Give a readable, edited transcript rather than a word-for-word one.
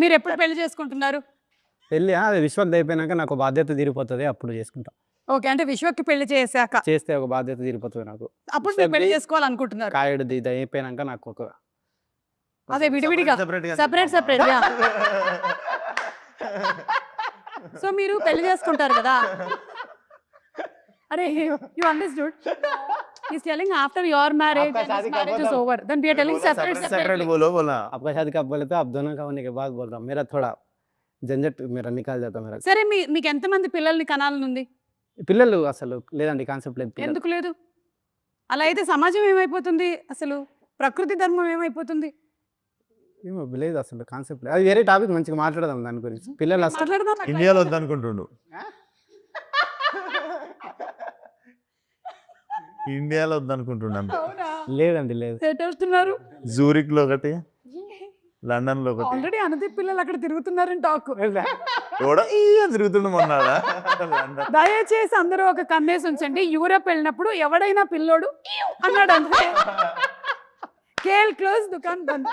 మీరు ఎప్పుడు పెళ్లి చేసుకుంటున్నారు? పెళ్ళి అది విశ్వక్ అయిపోయినాక నాకు బాధ్యత తీరిపోతుంది, అప్పుడు చేసుకుంటా. ఓకే, అంటే విశ్వకి పెళ్లి చేశాక చేస్తే ఒక బాధ్యత తీరిపోతుంది నాకు. అప్పుడు మీరు పెళ్లి చేసుకోవాలనుకుంటున్నారు. కాయడు ఇది అయిపోయినాక నాకు ఒక అదే విడివిడిగా సెపరేట్ సో మీరు పెళ్లి చేసుకుంటారు కదా. అరే you understood, he's telling after your marriage and his marriage is over, then we are telling separate बोलो आपका शादी कब बोले तो आप दोनों का होने के बाद बोल रहा हूँ. मेरा थोड़ा झंझट मेरा निकाल जाता मेरा. సరే మీకు ఎంతమంది పిల్లల్ని కనాలనుంది? పిల్లలు అసలు లేదండి, కాన్సెప్ట్ లేదు. ఎందుకు లేదు? అలా అయితే సమాజం ఏమైపోతుంది, అసలు ప్రకృతి ధర్మం ఏమైపోతుంది? ఏమో లేదు అసలు కాన్సెప్ట్ లేదు. అది వేరే టాపిక్, మంచిగా మాట్లాడదాం దాని గురించి. పిల్లలు అసలు మాట్లాడదాం. ఇండియాలో వద్దనుకుంటుండు, ఇండియాలో వద్దనుకుంటున్నాను. లేదండి లేదు. సెట్ అవుతున్నారు. జూరిక్ లో ఒకటి, లండన్ లో ఒకటి. ఆల్రెడీ అనతి పిల్లలు అక్కడ తిరుగుతున్నారని టాక్. తిరుగుతున్నామన్నారా? దయచేసి అందరూ ఒక కన్నేసి ఉంచండి. యూరప్ వెళ్ళినప్పుడు ఎవడైనా పిల్లోడు అన్నాడు అంటే కేల్ క్లోజ్ దుకాన్ బంద్.